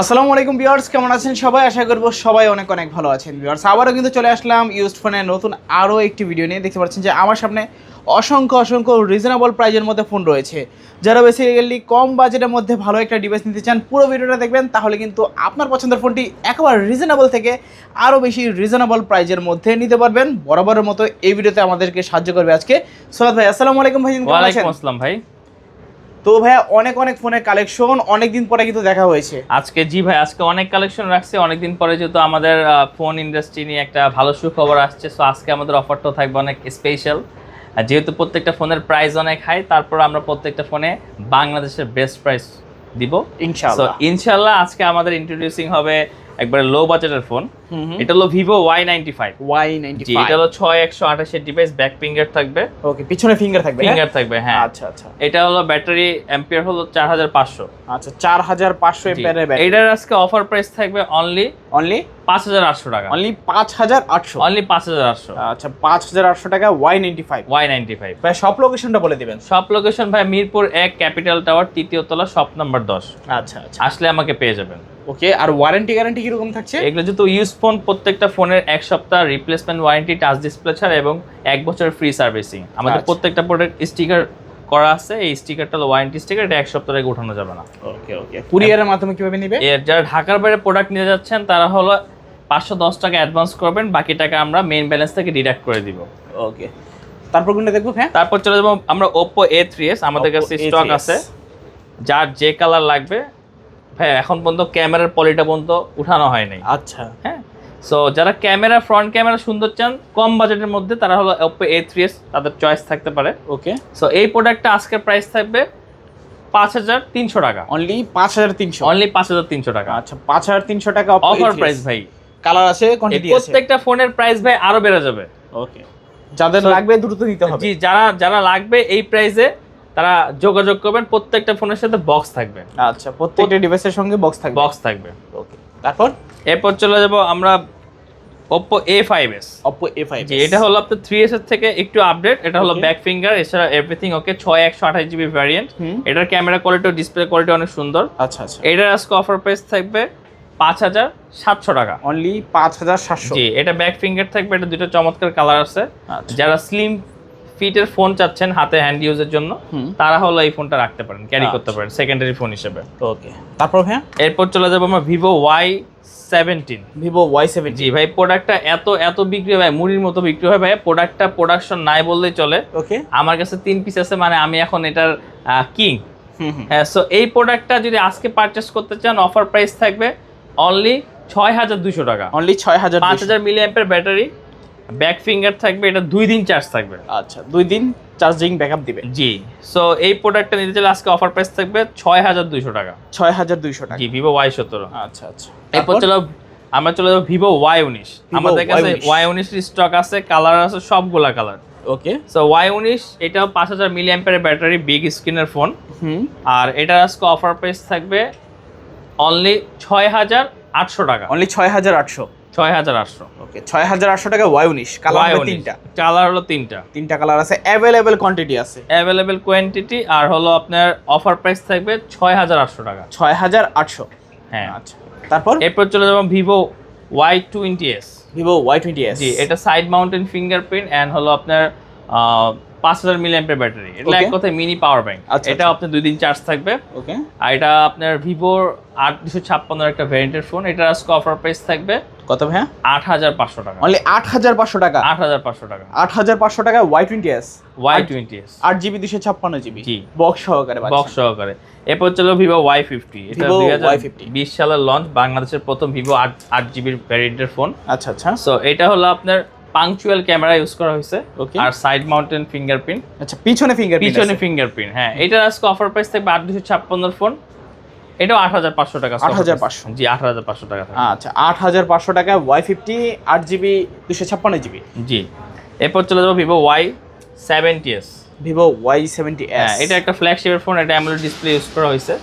আসসালামু আলাইকুম ভিউয়ার্স, কেমন আছেন সবাই? আশা করব সবাই অনেক অনেক ভালো আছেন। ভিউয়ার্স, আবারও কিন্তু চলে আসলাম ইউজড ফোনের নতুন আরও একটি ভিডিও নিয়ে। দেখতে পাচ্ছেন যে আমার সামনে অসংখ্য রিজনেবল প্রাইজের মধ্যে ফোন রয়েছে। যারা বেসিক্যালি কম বাজেটের মধ্যে ভালো একটা ডিভাইস নিতে চান, পুরো ভিডিওটা দেখবেন, তাহলে কিন্তু আপনার পছন্দের ফোনটি একেবারে রিজনেবল থেকে আরও বেশি রিজনেবল প্রাইজের মধ্যে নিতে পারবেন। বরাবরের মতো এই ভিডিওতে আমাদেরকে সাহায্য করবে আজকে সোহাদ ভাই। আসসালামু আলাইকুম ভাই। ওয়ালাইকুম আসসালাম ভাই। তো ভাইয়া অনেক ফোনের কালেকশন অনেকদিন পরে কিন্তু দেখা হয়েছে আজকে। জি ভাই, আজকে অনেক কালেকশন রাখছি অনেকদিন পরে, যেহেতু আমাদের ফোন ইন্ডাস্ট্রি নিয়ে একটা ভালো সুখবর আসছে। সো আজকে আমাদের অফারটাও থাকবে অনেক স্পেশাল। যেহেতু প্রত্যেকটা ফোনের প্রাইস অনেক হাই, তারপর আমরা প্রত্যেকটা ফোনে বাংলাদেশের বেস্ট প্রাইস দিব ইনশাআল্লাহ। সো ইনশাআল্লাহ আজকে আমাদের ইন্ট্রোডিউসিং হবে একবারে লো বাজেটের ফোন। এটা হলো ভিভো Y95। জি, এটা হলো 6128 এর ডিভাইস, ব্যাক ফিঙ্গার থাকবে। ওকে, পিছনে ফিঙ্গার থাকবে, ফিঙ্গার থাকবে, হ্যাঁ। আচ্ছা আচ্ছা। এটা হলো ব্যাটারি এম্পিয়ার হলো 4500। আচ্ছা, 4500 এম্পিয়ারের ব্যাটারি। এটার আজকে অফার প্রাইস থাকবে অনলি 5800 টাকা। অনলি 5800। অনলি 5800। আচ্ছা, 5800 টাকা Y95। ভাই সব লোকেশনটা বলে দিবেন। সব লোকেশন ভাই মিরপুর 1 ক্যাপিটাল টাওয়ার, তৃতীয় তলা, শপ নাম্বার 10। আচ্ছা আচ্ছা, আসলে আমাকে পেয়ে যাবেন। ওকে, আর ওয়ারেন্টি গ্যারান্টি কি রকম থাকছে? এগুলো যেহেতু ইউজ ফোন, প্রত্যেকটা ফোনের 1 সপ্তাহ রিপ্লেসমেন্ট ওয়ারেন্টি, টাচ ডিসপ্লে ছাড়া, এবং 1 বছরের ফ্রি সার্ভিসিং। আমাদের প্রত্যেকটা প্রোডাক্ট স্টিকার করা আছে। এই স্টিকারটা হলো ওয়ারেন্টি স্টিকার, এটা 1 সপ্তাহ আগে উঠানো যাবে না। ওকে ওকে। কুরিয়ারের মাধ্যমে কিভাবে নেবে? যারা ঢাকার বাইরে প্রোডাক্ট নিয়ে যাচ্ছেন তারা হলো 510 টাকা অ্যাডভান্স করবেন, বাকি টাকা আমরা মেইন ব্যালেন্স থেকে ডিডাক্ট করে দিব। ওকে, তারপর কোনটা দেখবো? হ্যাঁ, তারপর চলে যাবো আমরা Oppo A3s। আমাদের কাছে স্টক আছে, যার যে কালার লাগবে। ভাই এখন পর্যন্ত ক্যামেরার পলিটা পর্যন্ত উঠানো হয় নাই। আচ্ছা, হ্যাঁ। সো যারা ফ্রন্ট ক্যামেরা সুন্দর চান কম বাজেটের মধ্যে, তারা হলো Oppo A3s, তাদের চয়েস থাকতে পারে। ওকে। সো এই প্রোডাক্টটা আজকের প্রাইস থাকবে 5300 টাকা। অনলি 5300। অনলি 5300 টাকা। আচ্ছা, 5300 টাকা অফার প্রাইস ভাই। কালার আছে, কোয়ান্টিটি আছে। প্রত্যেকটা ফোনের প্রাইস ভাই আরো বেড়ে যাবে। ওকে, যাদের লাগবে দ্রুত নিতে হবে। জি, যারা লাগবে এই প্রাইসে তারা যোগাযোগ করবেন। প্রত্যেকটা ফোনের সাথে বক্স থাকবে। আচ্ছা, প্রত্যেকটা ডিভাইসের সঙ্গে বক্স থাকবে। ওকে, তারপর এরপর চলে যাব আমরা Oppo A5s। জি, এটা হলো আপনার 3s এর থেকে একটু আপডেট। এটা হলো ব্যাক ফিঙ্গার, এছাড়া এভরিথিং ওকে। 6128 GB variant. এটার ক্যামেরা কোয়ালিটি ও ডিসপ্লে কোয়ালিটি অনেক সুন্দর। আচ্ছা আচ্ছা। এটার আজকে অফার প্রাইস থাকবে 5700 টাকা। অনলি 5700। জি, এটা ব্যাক ফিঙ্গার থাকবে। এটা দুটো চমৎকার কালার আছে। যারা স্লিম ফিটের ফোন চাচ্ছেন হাতে হ্যান্ড ইউজের জন্য, তারা হলো এই ফোনটা রাখতে পারেন, ক্যারি করতে পারেন সেকেন্ডারি ফোন হিসেবে। ওকে, তারপর হ্যাঁ, এরপর চলে যাবো আমরা Vivo Y17। জি ভাই, প্রোডাক্টটা এত বিক্রি হয় ভাই, মুড়ির মতো বিক্রি হয় ভাই। প্রোডাক্টটা প্রোডাকশন নাই বললেই চলে। ওকে, আমার কাছে 3 পিস আছে, মানে আমি এখন এটার কিং। হ্যাঁ। সো এই প্রোডাক্টটা যদি আজকে পারচেস করতে চান, অফার প্রাইস থাকবে অনলি 6200 টাকা। Only 6000। 5000 milliampere battery, back finger থাকবে। এটা 2 দিন চার্জ থাকবে। আচ্ছা, 2 দিন চার্জিং ব্যাকআপ দিবে। জি। সো এই প্রোডাক্টটা নিতে চাইলে আজকে অফার প্রাইস থাকবে 6200 টাকা। 6200 টাকা। জি, Vivo Y17। আচ্ছা আচ্ছা। এরপর আমরা চলে যাবো Vivo Y19। আমাদের কাছে Y19 এর স্টক আছে, কালার আছে সবগুলা কালার। ওকে। সো Y19 এটাও 5000 মিলিঅ্যাম্পিয়ারের ব্যাটারি, বিগ স্ক্রিনের ফোন। আর এটার আজকে অফার প্রাইস থাকবে অনলি 6800 টাকা। অনলি 6800। 6800। ওকে, 6800 টাকা Y19। কালার হবে তিনটা। কালার হলো তিনটা কালার আছে, अवेलेबल কোয়ান্টিটি আছে। Available quantity. আর হলো আপনার অফার প্রাইস থাকবে 6800 টাকা। 6800। হ্যাঁ। আচ্ছা, তারপর এরপর চলে যাব Vivo Y20s। Y20s। জি, এটা সাইড মাউন্টেন ফিঙ্গারপ্রিন্ট এন্ড হলো আপনার 5000 মিলিঅ্যাম্পিয়ার ব্যাটারি। এটা এক কথায় মিনি পাওয়ার ব্যাংক। এটা আপনার 2 দিন চার্জ থাকবে। ওকে। আর এটা আপনার Vivo 8256 একটা ভ্যারিয়েন্টের ফোন। এটার আজকে অফার প্রাইস থাকবে কত ভাই? 8500 টাকা। অনলি 8500 টাকা। 8500 টাকা। 8500 টাকা Y20s। 8GB 256GB। জি, বক্স সহকারে। এরপর চলো Vivo Y50। এটা Vivo 2020 সালের লঞ্চ, বাংলাদেশের প্রথম Vivo 8GB ভ্যারিয়েন্টের ফোন। আচ্ছা আচ্ছা। সো এটা হলো আপনার পাংচুয়াল ক্যামেরা ইউজ করা হয়েছে, আর সাইড মাউন্টেন ফিঙ্গারপ্রিন্ট। আচ্ছা, পিছনে ফিঙ্গারপ্রিন্ট। হ্যাঁ, এটার আজকে অফার প্রাইস থাকবে 8256 ফোন। এটাও 8500 টাকা। 8500। জি, 8500 টাকা। আচ্ছা, 8500 টাকা Y50 8GB 256GB। জি। এরপর চলে যাবো Vivo Y70s। Y70s। এটা একটা ফ্ল্যাগশিপের ফোন। এটা অ্যামোলেড ডিসপ্লে ইউজ করা হয়েছে।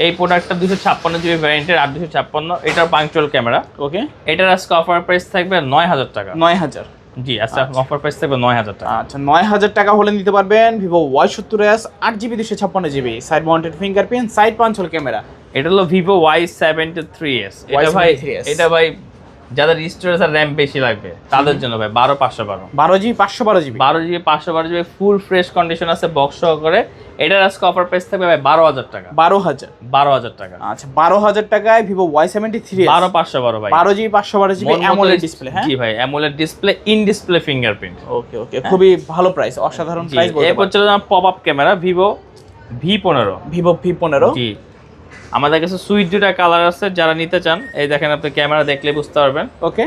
এই প্রোডাক্টটা 256GB ভ্যারিয়েন্টের, 8256। এটার পাংচুয়াল ক্যামেরা। ওকে। এটার আজকে অফার প্রাইস থাকবে 9000 টাকা। 9000। জি, আচ্ছা, অফার প্রাইস থাকবে 9000 টাকা। আচ্ছা, 9000 টাকা হলে নিতে পারবেন Vivo Y70s 8GB 256GB, side mounted fingerprint, side পাঞ্চল camera. এটা হলো ভিভো Y73s। এটা ভাই Y73s এটা ভাই যাদের স্টোরেজ আর র্যাম বেশি লাগবে তাদের জন্য ভাই 12512 12GB 512GB 12GB 512GB full fresh condition আছে বক্স সহকারে। এটার আজকে অফার প্রাইস থাকবে ভাই 12000 টাকা। 12000 টাকা। আচ্ছা 12000 টাকায় ভিভো Y73s 12512 ভাই 12GB 512GB অ্যামোলেড ডিসপ্লে। হ্যাঁ জি ভাই AMOLED display, in display fingerprint. Okay okay খুবই ভালো প্রাইস, অসাধারণ প্রাইস বলতে এরপর চলে যান pop up camera Vivo V15। Vivo V15 জি আমাদের কাছে সুইট দুটা কালার আছে, যারা নিতে চান এই দেখেন আপনি ক্যামেরা দেখলে বুঝতে পারবেন। ওকে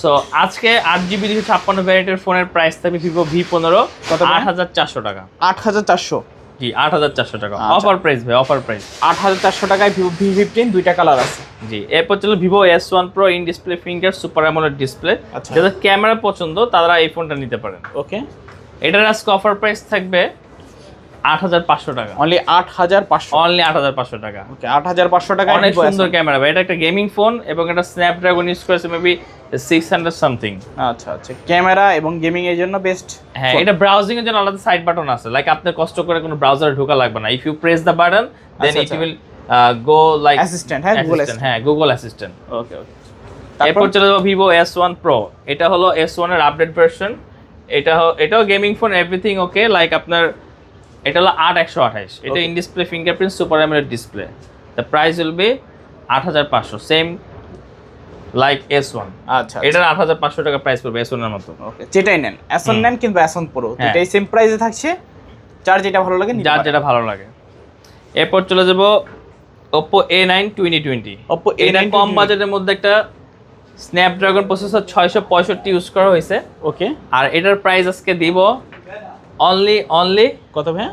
সো আজকে 8GB 256 ভ্যারিয়েন্টের ফোনের প্রাইস থাকবে ভিভো V15 কত? 8400 টাকা। 8400 জি 8400 টাকা আচ্ছা। অফার প্রাইস ভাই, অফার প্রাইস। 8400 টাকায় ভিভো V15 দুইটা কালার আছে। জি এরপর চলো Vivo S1 Pro in display finger super AMOLED display. আচ্ছা। যাদের ক্যামেরা পছন্দ তারা এই ফোনটা নিতে পারেন। ওকে এটার আজকে অফার প্রাইস থাকবে 8500 টাকা। অনলি 8500। অনলি 8500 টাকা। ওকে 8500 টাকায় অনেক ভিভো সুন্দর ক্যামেরা ভাই, এটা একটা গেমিং ফোন এবং এটা স্ন্যাপড্রাগন ইউজ করেছে মেবি 600 সামথিং। আচ্ছা আচ্ছা ক্যামেরা এবং গেমিং এর জন্য বেস্ট। হ্যাঁ এটা ব্রাউজিং এর জন্য আলাদা সাইড বাটন আছে, লাইক আপনার কষ্ট করে কোনো ব্রাউজারে ঢোকা লাগবে না। If you press the button then it will go like assistant. হ্যাঁ গুগল অ্যাসিস্ট্যান্ট। হ্যাঁ গুগল অ্যাসিস্ট্যান্ট। ওকে ওকে এরপর চলে যাবো ভিভো S1 Pro। এটা হলো S1 এর আপডেট ভার্সন। এটাও gaming phone, everything okay. Like আপনার এটা হলো 8128। এটা in display fingerprint super AMOLED display. The price will be 8500 same like S1। আচ্ছা এটার 8500 টাকা প্রাইস পড়বে S1 এর মতো। ওকে যেটাই নেন S1 নেন কিন্তু S1 Pro হ্যাঁ। এটাই সেম প্রাইসে থাকছে, যার যেটা ভালো লাগে নিতে যার পারেন। যেটা ভালো লাগে। এরপর চলে যাব Oppo A9 2020। Oppo এটা A9 কম বাজেটের মধ্যে একটা স্ন্যাপড্রাগন প্রসেসর 665 ইউজ করা হয়েছে। ওকে আর এটার প্রাইস আজকে দিব অনলি কত ভাই?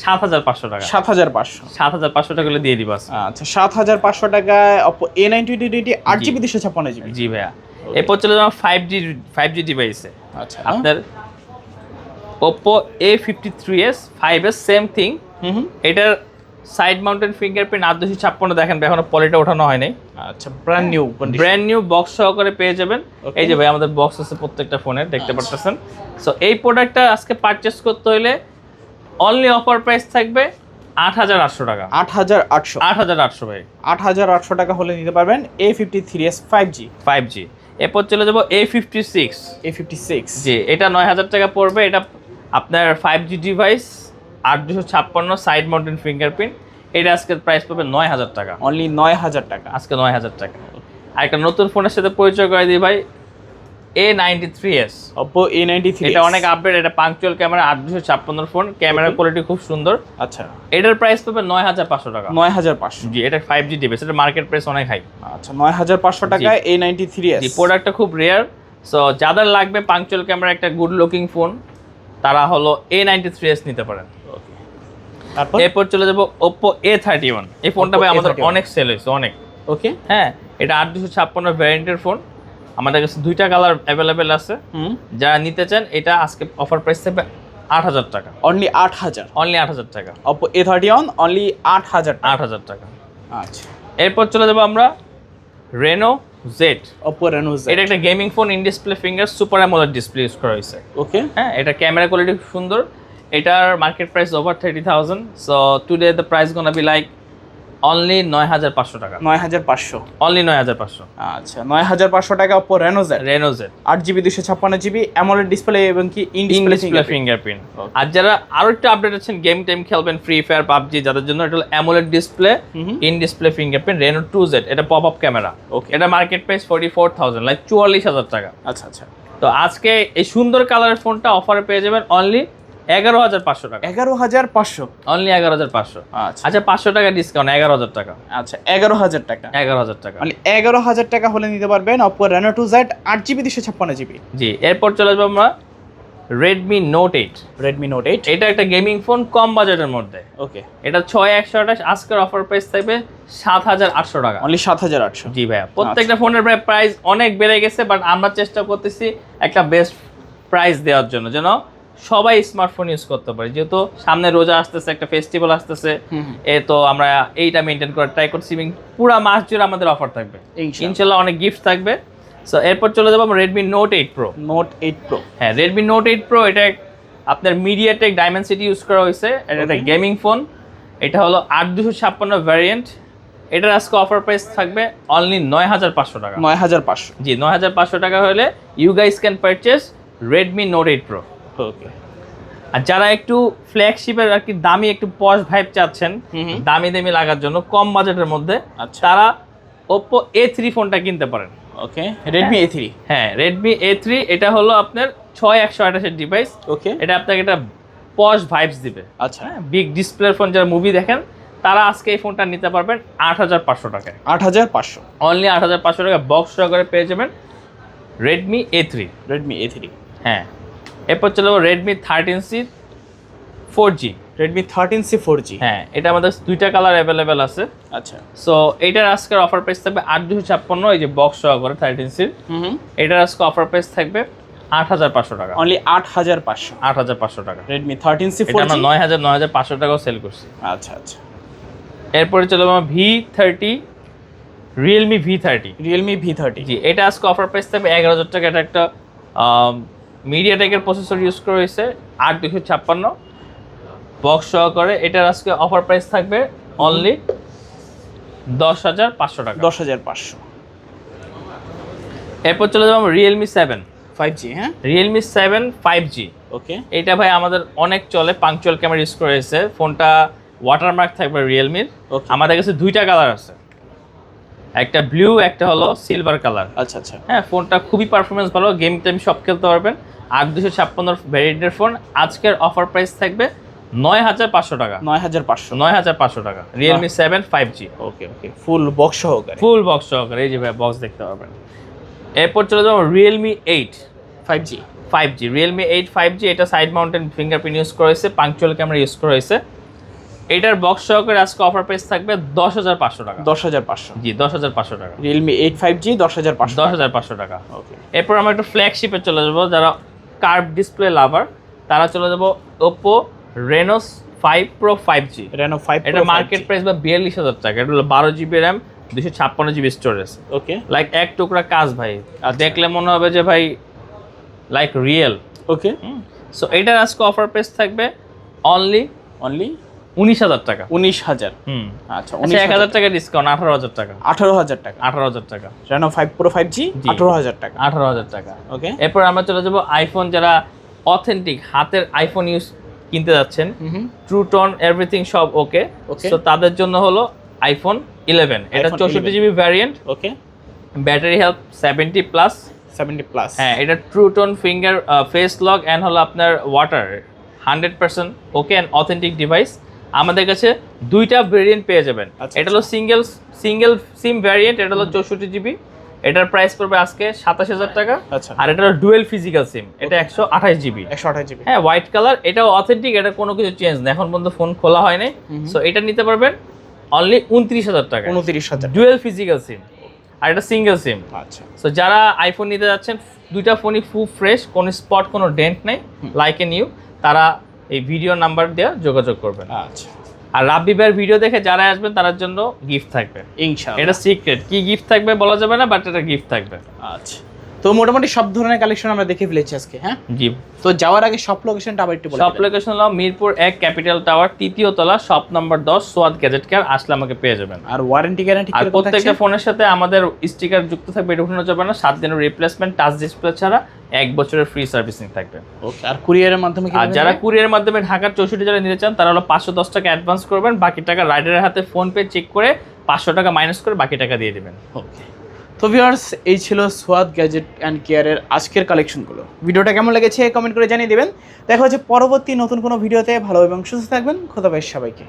7500 টাকা। 7500। 7500 টাকা হলে দিয়ে দিব আজকে। আচ্ছা 7500 টাকায় Oppo A9 2020 8GB 256GB। জি ভাইয়া। এরপর চলে যাব 5G ডিভাইসে। আচ্ছা আপনার Oppo A53s 5s same thing. হুম এটার সাইড মাউন্টেড ফিঙ্গারপ্রিন্ট 8256 দেখেন ভাই, এখনো পলিটা ওঠানো হয়নি। আচ্ছা brand new condition, brand new box সহকারে পেয়ে যাবেন। Okay. এই যে ভাই আমাদের বক্স আছে প্রত্যেকটা ফোনের, দেখতে পারতেছেন। সো এই প্রোডাক্টটা আজকে পারচেজ করতে হলে অনলি অফার প্রাইস থাকবে 8800 টাকা। 8800। 8800 ভাই। 8800 টাকা হলে নিতে পারবেন A53s 5G। 5G। এরপর চলে যাব A56। A56 জি এটা 9000 টাকা পড়বে। এটা আপনার 5G device 8256 side mounted fingerprint. এটা আজকের প্রাইস পাবে 9000 টাকা। অনলি 9000 টাকা। আজকে 9000 টাকা। আর একটা নতুন ফোনের সাথে পরিচয় করে দিই ভাই, A93s। Oppo A93। এটা অনেক আপডেট, এটা punctual camera 8256 phone, camera quality খুব সুন্দর। আচ্ছা এটার প্রাইস পাবে 9500 টাকা। 9500। জি এটা 5G ডিভাইস, এটা মার্কেট প্রাইস অনেক হাই। আচ্ছা 9500 টাকায় A93s। জি প্রোডাক্টটা খুব রেয়ার। সো যাদের লাগবে পাংচুয়াল ক্যামেরা একটা গুড লুকিং ফোন তারা হলো A93s নিতে পারেন। তারপর এরপর চলে যাব Oppo A31। এই ফোনটা ভাই আমাদের A31 অনেক সেল হয়েছে অনেক। ওকে হ্যাঁ এটা 8256 ভ্যারিয়েন্টের ফোন, আমাদের কাছে দুইটা কালার অ্যাভেলেবেল আছে। যারা নিতে চান এটা আজকে অফার প্রাইস থাকবে 8000 টাকা। অনলি 8000। অনলি 8000 টাকা। Oppo A31 অনলি 8000 টাকা। 8000 টাকা। আচ্ছা এরপর চলে যাব আমরা Reno Z। Oppo Reno Z। এটা একটা gaming phone, in display finger super AMOLED display use করা হয়েছে। ওকে হ্যাঁ এটা ক্যামেরা কোয়ালিটি খুব সুন্দর। এটার market price over 30,000। So today the price gonna be like only 9500 টাকা। 9500। অনলি 9500। আচ্ছা 9500 টাকা Oppo Reno Z। Reno Z 8GB 256GB AMOLED display এবং কি in in display display fingerprint. আর যারা আরো একটু আপডেট আছেন, গেম টাইম খেলবেন, ফ্রি ফায়ার পাবজি, যাদের জন্য এটা হলো AMOLED display in display fingerprint Reno 2Z। এটা পপ আপ ক্যামেরা। ওকে এটা মার্কেট প্রাইস 44000 লাইক 44000 টাকা। আচ্ছা আচ্ছা তো আজকে এই সুন্দর কালারের ফোনটা অফারে পেয়ে যাবেন অনলি 11500 টাকা। 11500। অনলি 11500। আচ্ছা আচ্ছা 500 টাকা ডিসকাউন্ট 11000 টাকা। আচ্ছা 11000 টাকা। 11000 টাকা। মানে 11000 টাকা হলে নিতে পারবেন Oppo Reno 2Z 8GB 256GB। জি এরপর চলে যাবো আমরা Redmi Note 8। Redmi Note 8। এটা একটা গেমিং ফোন কম বাজেটের মধ্যে। ওকে এটা 6128 আজকের অফার প্রাইস থাকবে 7800 টাকা। অনলি 7800। জি ভাইয়া প্রত্যেকটা ফোনের প্রাইস অনেক বেড়ে গেছে, বাট আমরা চেষ্টা করতেছি একটা বেস্ট প্রাইস দেওয়ার জন্য, যেন সবাই স্মার্টফোন ইউজ করতে পারে। যেহেতু সামনে রোজা আসতেছে, একটা ফেস্টিভ্যাল আসতেছে, তো আমরা এইটা মেনটেন করার ট্রাই করছি এবং পুরো মাস জুড়ে আমাদের অফার থাকবে ইনশাল্লাহ, অনেক গিফট থাকবে। সো এরপর চলে যাবো আমরা Redmi Note 8 Pro। Note 8 Pro। হ্যাঁ Redmi Note 8 Pro এটা আপনার MediaTek Dimensity ইউজ করা হয়েছে। এটা একটা গেমিং ফোন। এটা হলো 8256 ভ্যারিয়েন্ট। এটার আজকে অফার প্রাইস থাকবে অনলি 9500 টাকা। 9500। জি 9500 টাকা হলে you guys can purchase Redmi Note 8 Pro। Okay. আর যারা একটু ফ্ল্যাগশিপের আর কি দামি একটু পশ ভাইব চাচ্ছেন দামি দামি লাগার জন্য কম বাজেটের মধ্যে, তারা Oppo A3 ফোনটা কিনতে পারেন। ওকে, Redmi A3। হ্যাঁ, Redmi A3 এটা হলো আপনার 6128 এর ডিভাইস। ওকে, এটা আপনাকে একটা পশ ভাইবস দিবে। আচ্ছা, বিগ ডিসপ্লের ফোন যারা মুভি দেখেন তারা আজকে এই ফোনটা নিতে পারবেন 8500 টাকায়। 8500, অনলি 8500 টাকা বক্স সহকারে পেয়ে যাবেন Redmi A3। Redmi A3। হ্যাঁ, এরপর চলে যাবো Redmi 13C 4G। Redmi 13C 4G। হ্যাঁ, এটা আমাদের দুইটা কালার অ্যাভেলেবেল আছে। আচ্ছা, সো এইটার আজকের অফার প্রাইস থাকবে 8256, এই যে বক্স সহকারে 13C। এটার আজকে অফার প্রাইস থাকবে 8500 টাকা। অনলি 8500। 8500 টাকা। Redmi 13C এটা 4G। আমরা 9500 টাকাও সেল করছি। আচ্ছা আচ্ছা। এরপরে চলে যাবো V30, Realme V30। Realme V30। জি, এটা আজকে অফার প্রাইস থাকবে 11000 টাকা। এটা একটা মিডিয়াটেকের প্রসেসর ইউজ করা হয়েছে 8256 বক্স সহকারে। এটার আজকে অফার প্রাইস থাকবে অনলি 10500 টাকা। 10500। এরপর চলে যাবো Realme 7 5G। হ্যাঁ, Realme 7 5G। ওকে। এটা ভাই আমাদের অনেক চলে, পাংচুয়াল ক্যামেরা ইউজ করা হয়েছে। ফোনটা ওয়াটারমার্ক থাকবে রিয়েলমির। আমাদের কাছে দুইটা কালার আছে, একটা ব্লু একটা হলো সিলভার কালার। আচ্ছা আচ্ছা। হ্যাঁ, ফোনটা খুবই পারফরমেন্স ভালো, গেম টাইম সব খেলতে পারবেন। 8256 ভ্যারিয়েন্টের ফোন আজকের অফার প্রাইস থাকবে 9500 টাকা। 9500 টাকা Realme 7 5G। ওকে ওকে, ফুল বক্স সহকারে। ফুল বক্স সহকারে, এই যে ভাই বক্স দেখতে পাবেন। এরপর চলে যাবো Realme 8 5G। Realme 8 5G, এটা সাইড মাউন্টেন ফিঙ্গারপ্রিন্ট ইউজ করা হয়েছে, পাংচুয়াল ক্যামেরা ইউজ করা হয়েছে। এটার বক্স সহকারে আজকে অফার প্রাইস থাকবে 10500 টাকা। 10500। জি 10500 টাকা। Realme 8 5G 10500। 10500 টাকা। ওকে। এরপর আমরা একটু ফ্ল্যাগশিপে চলে যাবো, যারা কার্ভ ডিসপ্লে লাভার তারা চলে যাবো Oppo Reno 5 Pro 5G। Reno 5 Pro। এটা মার্কেট প্রাইস বা 42000 টাকা। এটা হলো 12GB RAM 256GB স্টোরেজ। ওকে। লাইক এক টুকরা কাজ ভাই, দেখলে মনে হবে যে ভাই লাইক রিয়েল। ওকে। সো এটার আজকে অফার প্রাইস থাকবে অনলি 19000 টাকা। 19000। আচ্ছা, 1000 টাকা ডিসকাউন্ট, 18000 টাকা। 18000 টাকা। 18000 টাকা। Reno 5 Pro 5G 18000 টাকা। 18000 টাকা। ওকে। এরপর আমরা চলে যাব আইফোন, যারা অথেন্টিক হাতের আইফোন ইউজ কিনতে যাচ্ছেন, ট্রু টোন এভরিথিং সব ওকে, সো তাদের জন্য হলো আইফোন 11। এটা 64GB ভ্যারিয়েন্ট। ওকে। Battery health 70+। 70+। হ্যাঁ, এটা true tone finger face lock and হলো আপনার water 100% okay and authentic device. আমাদের কাছে দুইটা ভেরিয়েন্ট পেয়ে যাবেন। এটা হলো সিঙ্গেল সিম ভ্যারিয়েন্ট, এটা হলো 64GB। এটার প্রাইস পড়বে আজকে 27000 টাকা। আর এটা হলো ডুয়েল ফিজিক্যাল সিম, এটা 128GB। হ্যাঁ, হোয়াইট কালার, এটাও অথেন্টিক, এটা কোনো কিছু চেঞ্জ না, এখন পর্যন্ত ফোন খোলা হয় নাই। সো এটা নিতে পারবেন অনলি 29000 টাকা। 29000। ডুয়েল ফিজিক্যাল সিম, আর এটা সিঙ্গেল সিম। আচ্ছা। সো যারা আইফোন নিতে যাচ্ছেন, দুইটা ফোনই খুব ফ্রেশ, কোনো স্পট কোনো ডেন্ট নেই, লাইক এ নিউ, তারা এই ভিডিও নাম্বার দিয়ে যোগাযোগ করবেন। আচ্ছা। আর রাব্বি ভাইয়ের ভিডিও দেখে যারা আসবেন তার জন্য গিফট থাকবে ইনশাআল্লাহ। এটা সিক্রেট, কি গিফট থাকবে বলা যাবে না, বাট এটা গিফট থাকবে। আচ্ছা, তো মোটামুটি সব ধরনের কালেকশন আমরা দেখে ফেলেছি আজকে। হ্যাঁ জি। তো যাওয়ার আগে শপ লোকেশনটা আবার একটু বলে শপ লোকেশন হলো মিরপুর 1 ক্যাপিটাল টাওয়ার 3য় তলা, শপ নাম্বার 10, সোয়াদ গ্যাজেট কেয়ার। আসলে আমাকে পেয়ে যাবেন। আর ওয়ারেন্টি গ্যারান্টি আর প্রত্যেকটা ফোনের সাথে আমাদের স্টিকার যুক্ত থাকবে, এটা উঠানো যাবে না। 7 দিনের রিপ্লেসমেন্ট, টাচ ডিসপ্লে ছাড়া 1 বছরের ফ্রি সার্ভিসিং থাকবে। ওকে। আর কুরিয়ারের মাধ্যমে আর যারা কুরিয়ারের মাধ্যমে ঢাকার 64 জেলায় নিতে চান তারা হলো 510 টাকা অ্যাডভান্স করবেন, বাকি টাকা রাইডারের হাতে ফোন পে চেক করে 500 টাকা মাইনাস করে বাকি টাকা দিয়ে দেবেন। ওকে। তো ভিউয়ার্স, এই ছিল সোয়াদ গ্যাজেট অ্যান্ড কেয়ারের আজকের কালেকশনগুলো। ভিডিওটা কেমন লেগেছে কমেন্ট করে জানিয়ে দেবেন। দেখা হচ্ছে পরবর্তী নতুন কোনো ভিডিওতে। ভালো এবং সুস্থ থাকবেন। খোদা হাফেজ সবাইকে।